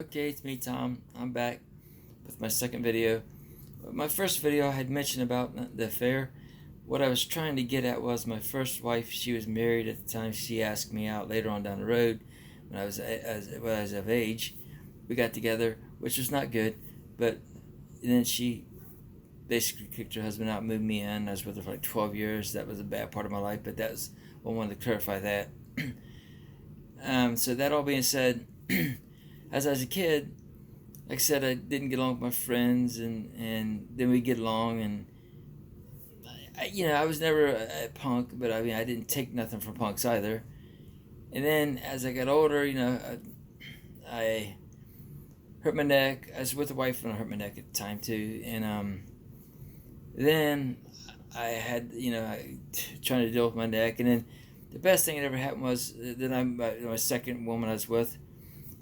Okay, it's me, Tom. I'm back with my second video. My first video I had mentioned about the affair. What I was trying to get at was my first wife. She was married at the time. She asked me out later on down the road when I was of age. We got together, which was not good. But then she basically kicked her husband out, moved me in. I was with her for like 12 years. That was a bad part of my life, but I wanted to clarify that. So that all being said, as I was a kid, like I said, I didn't get along with my friends, and then we get along, and I was never a punk, but I mean, I didn't take nothing from punks either. And then as I got older, I hurt my neck. I was with a wife when I hurt my neck at the time too, and then I had trying to deal with my neck, and then the best thing that ever happened was that my second woman I was with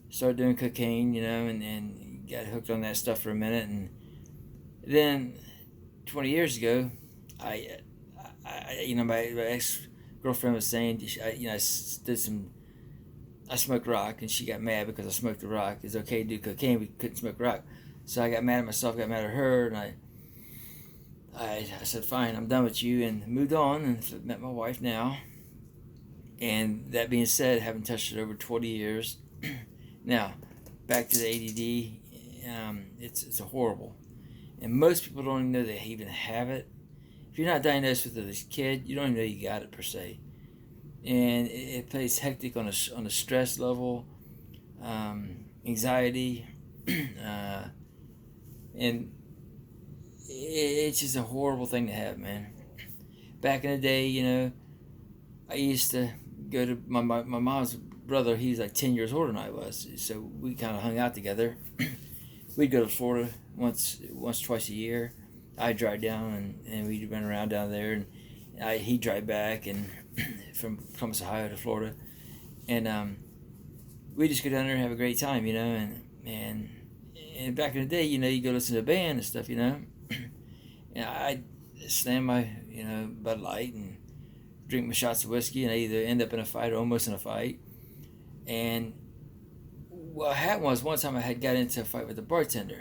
started doing cocaine, and got hooked on that stuff for a minute, and then 20 years ago, my ex girlfriend was saying, I smoked rock, and she got mad because I smoked the rock. It's okay to do cocaine, we couldn't smoke rock. So I got mad at myself, got mad at her, and I said, fine, I'm done with you, and moved on, and met my wife now. And that being said, haven't touched it over 20 years. Now, back to the ADD, it's a horrible. And most people don't even know they even have it. If you're not diagnosed with it as a kid, you don't even know you got it per se. And it plays hectic on a stress level, anxiety, and it's just a horrible thing to have, man. Back in the day, I used to go to my mom's brother. He's like 10 years older than I was, so we kind of hung out together. We'd go to Florida once, twice a year. I'd drive down, and we'd run around down there, and he'd drive back and from Columbus, Ohio to Florida, and we just go down there and have a great time, and back in the day, you go listen to a band and stuff, and I'd slam my Bud Light and drink my shots of whiskey, and I either end up in a fight or almost in a fight. And what happened was, one time I had got into a fight with the bartender,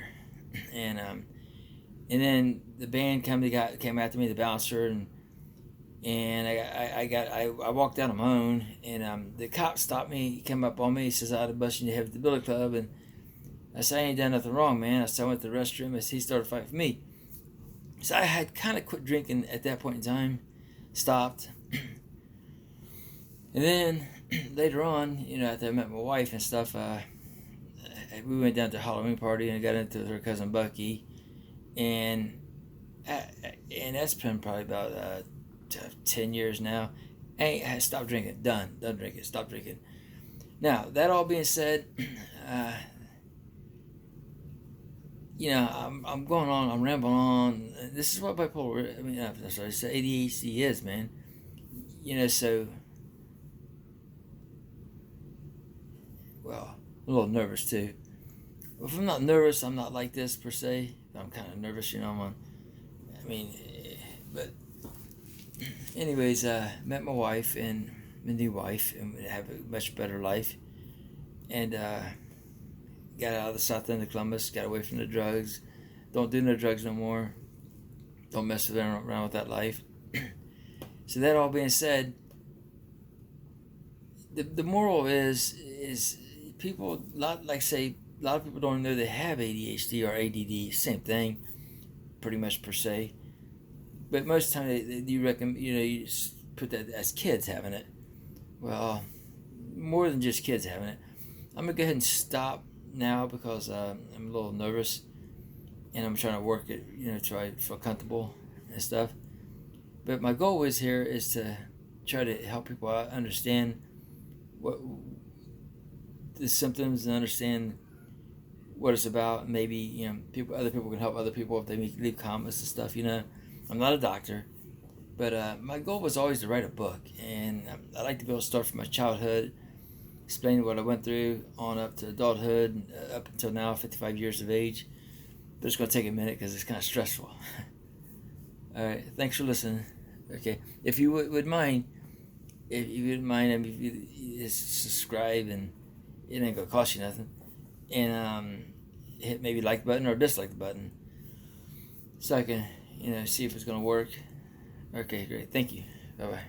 and then the band came after me, the bouncer, and I walked out on my own, and the cop stopped me. He came up on me. He says, "I'd have busted your head at the billy club," and I said, "I ain't done nothing wrong, man." I said, "I went to the restroom," and he started fighting for me. So I had kind of quit drinking at that point in time, stopped, and then later on, after I met my wife and stuff, we went down to a Halloween party, and I got into her cousin Bucky, and that's been probably about 10 years now. I stopped drinking. Done drinking. Stop drinking. Now, that all being said, I'm going on. I'm rambling on. This is what bipolar. I'm sorry. So ADHD is, man. So, well, I'm a little nervous too. If I'm not nervous, I'm not like this per se. I'm kind of nervous, but anyways, met my wife and my new wife, and have a much better life. And got out of the south end of Columbus, got away from the drugs. Don't do no drugs no more. Don't mess around with that life. So that all being said, the moral is people, a lot of people don't know they have ADHD or ADD, same thing, pretty much per se. But most of the time, you reckon, you just put that as kids having it. Well, more than just kids having it. I'm going to go ahead and stop now because I'm a little nervous, and I'm trying to work it, try to feel comfortable and stuff. But my goal is to try to help people out, understand what the symptoms, and understand what it's about. Maybe other people can help other people if they leave comments and stuff. I'm not a doctor, but my goal was always to write a book, and I like to be able to start from my childhood, explain what I went through on up to adulthood, up until now, 55 years of age. But it's going to take a minute because it's kind of stressful. All right, thanks for listening. Okay, if you would mind, if you wouldn't mind, if you just subscribe, and it ain't gonna cost you nothing. and hit maybe like the button or dislike the button, so I can see if it's gonna work. Okay, great. Thank you. Bye bye.